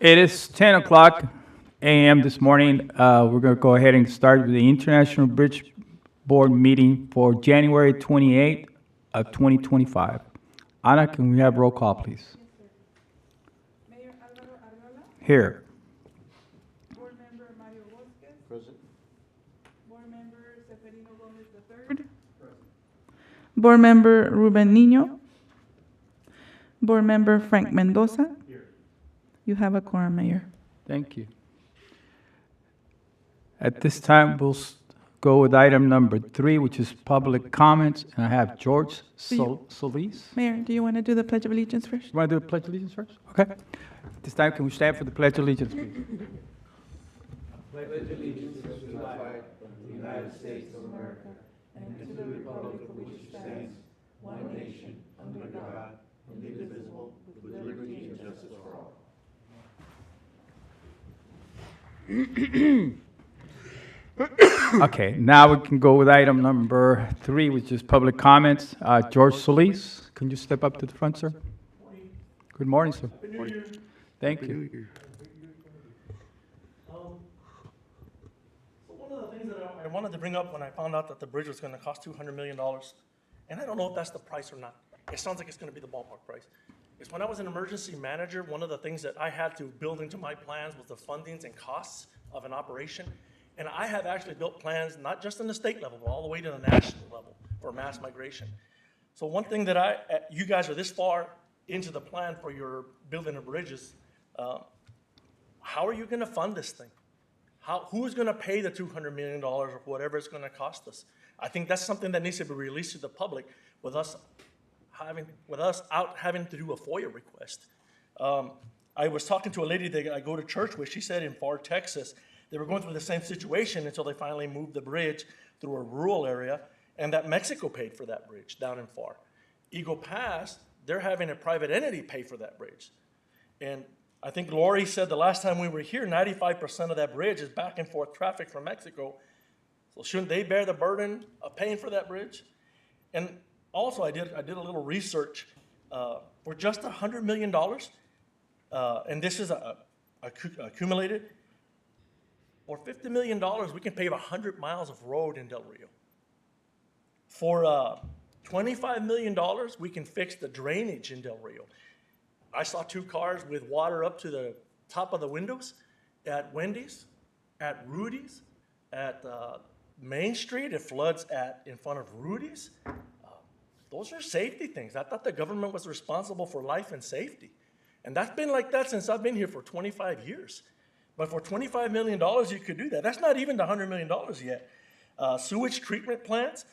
It is 10 o'clock a.m. this morning. We're going to go ahead and start with the International Bridge Board meeting for January 28th of 2025. Ana, can we have roll call, please? Mayor Alvaro Arreola, Here. Board Member Mario Bosques, Present. Board Member Seferino Gomez III, Board Member Ruben Niño, Board Member Frank Mendoza. You have a quorum, Mayor. Thank you. At this time, we'll go with item number 3, which is public comments. And I have George Solis. Mayor, do you want to do the Pledge of Allegiance first? You want to do the Pledge of Allegiance first? Okay. At this time, can we stand for the Pledge of Allegiance, please? Okay, now we can go with item number 3, which is public comments. George Solis, can you step up to the front, sir? Good morning, sir. Thank you. So one of the things that I wanted to bring up when I found out that the bridge was gonna cost $200 million, and I don't know if that's the price or not. It sounds like it's gonna be the ballpark price. Is when I was an emergency manager, one of the things that I had to build into my plans was the fundings and costs of an operation. And I have actually built plans, not just in the state level, but all the way to the national level for mass migration. So one thing that you guys are this far into the plan for your building of bridges, how are you gonna fund this thing? Who's gonna pay the $200 million or whatever it's gonna cost us? I think that's something that needs to be released to the public with us out having to do a FOIA request. I was talking to a lady that I go to church with. She said in Far, Texas, they were going through the same situation until they finally moved the bridge through a rural area, and that Mexico paid for that bridge down in Far. Eagle Pass, they're having a private entity pay for that bridge. And I think Lori said the last time we were here, 95% of that bridge is back and forth traffic from Mexico. So shouldn't they bear the burden of paying for that bridge? And also, I did a little research for just $100 million, and this is accumulated. For $50 million, we can pave 100 miles of road in Del Rio. For $25 million, we can fix the drainage in Del Rio. I saw 2 cars with water up to the top of the windows at Wendy's, at Rudy's, at Main Street. It floods in front of Rudy's. Those are safety things. I thought the government was responsible for life and safety. And that's been like that since I've been here for 25 years. But for $25 million, you could do that. That's not even the $100 million yet. Sewage treatment plants,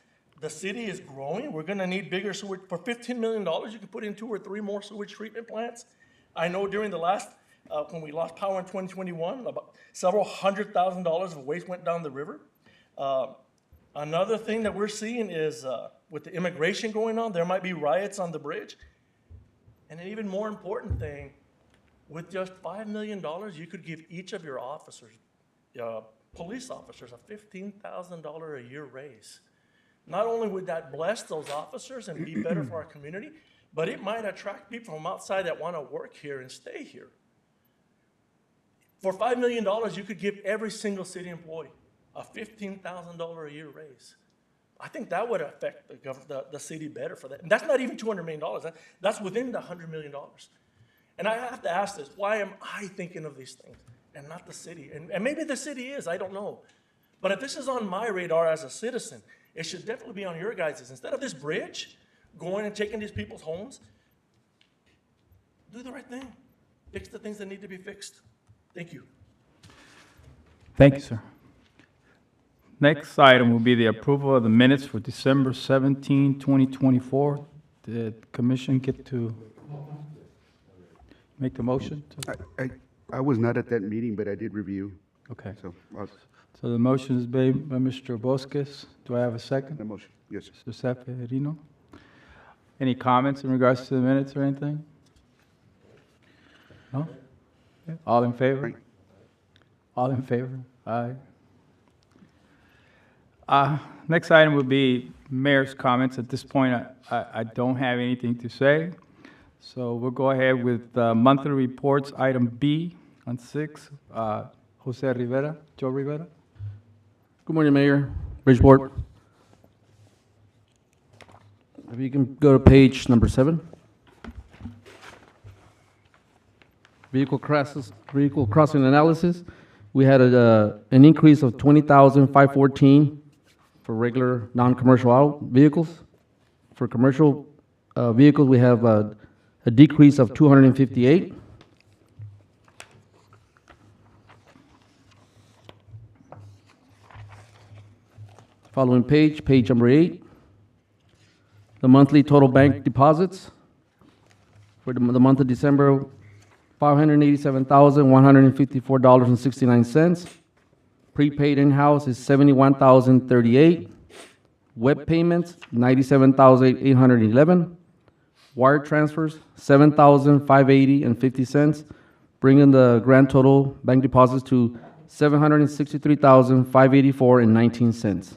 the city is growing. We're gonna need bigger sewage. For $15 million, you could put in 2 or 3 more sewage treatment plants. I know during the last, when we lost power in 2021, about several $100,000 of waste went down the river. Another thing that we're seeing is with the immigration going on, there might be riots on the bridge. And an even more important thing, with just $5 million, you could give each of your officers, police officers, a $15,000 a year raise. Not only would that bless those officers and be better for our community, but it might attract people from outside that want to work here and stay here. For $5 million, you could give every single city employee a $15,000 a year raise. I think that would affect the city better for that. And that's not even $200 million. That's within the $100 million. And I have to ask this, why am I thinking of these things and not the city? And maybe the city is, I don't know. But if this is on my radar as a citizen, it should definitely be on your guys'. Instead of this bridge going and taking these people's homes, do the right thing. Fix the things that need to be fixed. Thank you. Thank you, sir. Next item will be the approval of the minutes for December 17, 2024. Did the commission get to make the motion? I was not at that meeting, but I did review, Okay. so, So the motion is made by Mr. Bosques. Do I have a second? the motion, yes. Mr. Seferino? Any comments in regards to the minutes or anything? No? Okay. All in favor? Aye. All in favor? Aye. Next item would be mayor's comments. At this point, I don't have anything to say. So we'll go ahead with monthly reports, item B On 6, Jose Rivera, Joe Rivera. Good morning, Mayor, Bridgeport. If you can go to page number 7. Vehicle crossing analysis. We had an increase of 20,514 for regular, non-commercial vehicles. For commercial vehicles, we have a decrease of 258. Following page, page number 8. The monthly total bank deposits for the month of December, $587,154.69. Prepaid in-house is $71,038. Web payments, $97,811. Wire transfers, $7,580.50, bringing the grand total bank deposits to $763,584.19.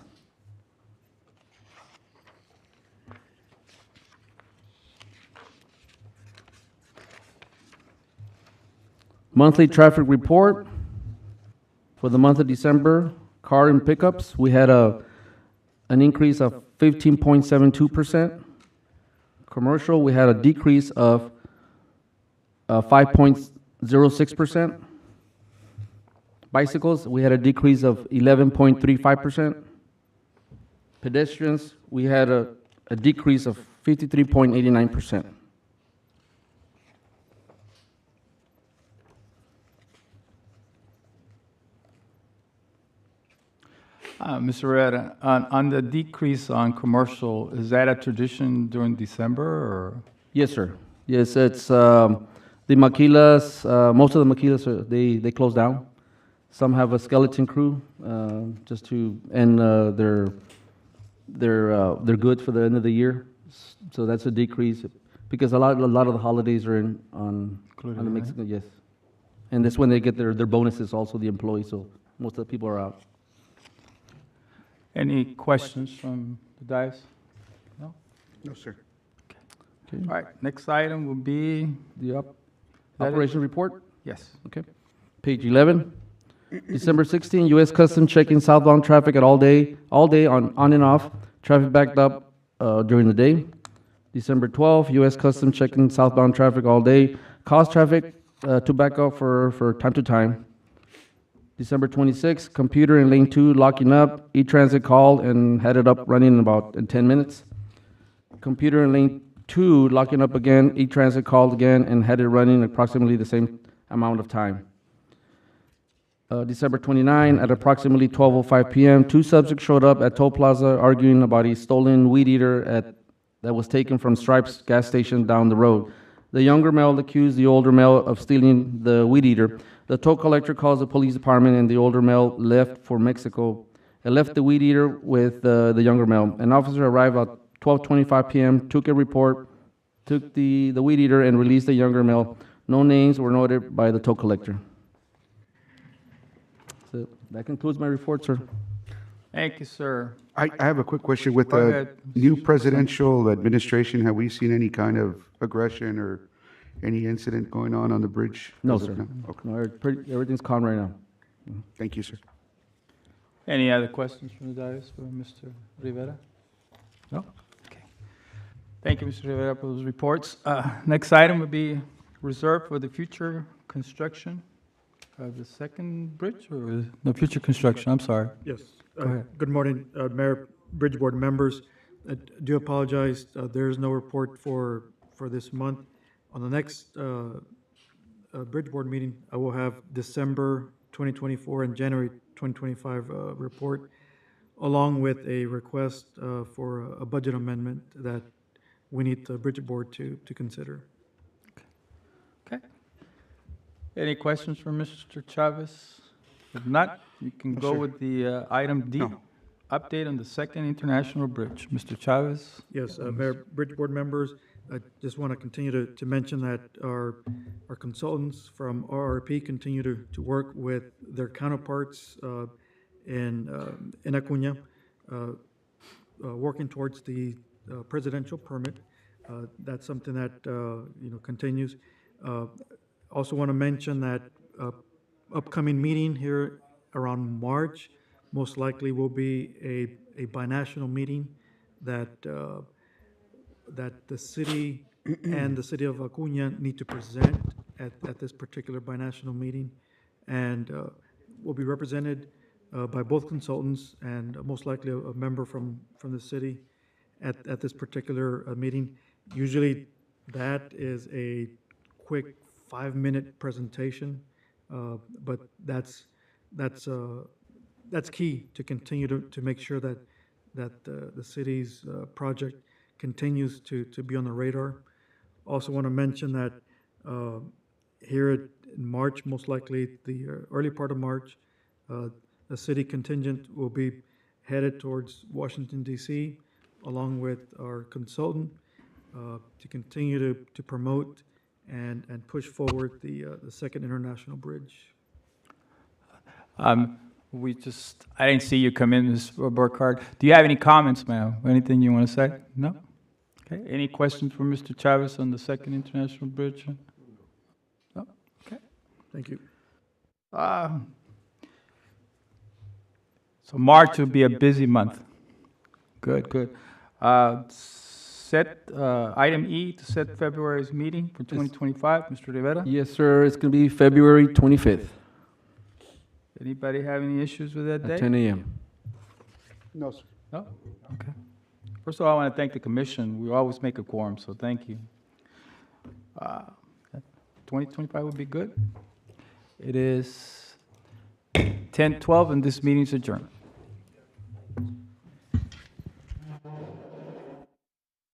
Monthly traffic report for the month of December, car and pickups, we had an increase of 15.72%. Commercial, we had a decrease of 5.06%. Bicycles, we had a decrease of 11.35%. Pedestrians, we had a decrease of 53.89%. Mr. Rivera, on the decrease on commercial, is that a tradition during December, or? Yes, sir. Yes, it's the maquilas, most of the maquilas, they close down. Some have a skeleton crew, just to, and they're good for the end of the year. So that's a decrease, because a lot of the holidays are on Included, the right? Mexican, yes. And that's when they get their bonuses, also the employees, so most of the people are out. Any questions from the dais? No? No, sir. Okay. All right, next item will be, The That is- operation report? yes. Okay. Page 11. December 16, U.S. Customs checking southbound traffic at all day on and off. Traffic backed up during the day. December 12, U.S. Customs checking southbound traffic all day. Caused traffic to back up for time to time. December 26, computer in lane 2 locking up. E-Transit called and had it up running in 10 minutes. Computer in lane 2 locking up again. E-Transit called again and had it running approximately the same amount of time. December 29, at approximately 12:05 p.m., 2 subjects showed up at Toll Plaza arguing about a stolen weed eater that was taken from Stripes gas station down the road. The younger male accused the older male of stealing the weed eater. The toll collector calls the police department, and the older male left for Mexico and left the weed eater with the younger male. An officer arrived at 12:25 p.m., took a report, took the weed eater, and released the younger male. No names were noted by the toll collector. So that concludes my report, sir. Thank you, sir. I have a quick question. With Go the ahead. new presidential administration, have we seen any kind of aggression or any incident going on the bridge? No, as of sir. now? Okay, No, everything's calm right now. thank you, sir. Any other questions from the dais for Mr. Rivera? No? Okay. Thank you, Mr. Rivera, for those reports. Next item would be reserved for the future construction of the second bridge, or no, future construction, I'm sorry. Yes. Go ahead. Good morning, Mayor, Bridge Board members. I do apologize, there is no report for this month. On the next Bridge Board meeting, I will have December 2024 and January 2025 report, along with a request for a budget amendment that we need the Bridge Board to consider. Okay. Any questions for Mr. Chavez? If not, you can go sir. with the item D, No. update on the second international bridge. Mr. Chavez? Yes, Mayor, Bridge Board members, I just want to continue to mention that our consultants from RRP continue to work with their counterparts in Acuña, working towards the presidential permit. That's something that, continues. Also want to mention that upcoming meeting here around March most likely will be a binational meeting that, that the city and the city of Acuña need to present at this particular binational meeting. And will be represented by both consultants and most likely a member from the city at this particular meeting. Usually, that is a quick 5-minute presentation, but that's key to continue to make sure that the city's project continues to be on the radar. Also want to mention that in March, most likely the early part of March, a city contingent will be headed towards Washington DC, along with our consultant, to continue to promote and push forward the second international bridge. I didn't see you come in, Ms. Burkhardt. Do you have any comments, ma'am? Anything you want to say? No? Okay, any questions for Mr. Chavez on the second international bridge? No? Okay. Thank you. So March will be a busy month. Good, good. Item E, to set February's meeting for 2025, Mr. Rivera? Yes, sir, it's going to be February 25th Anybody have any issues with that at date? 10 a.m. No, sir. No? Okay. First of all, I want to thank the commission. We always make a quorum, so thank you. 2025 would be good. It is 10:12, and this meeting is adjourned.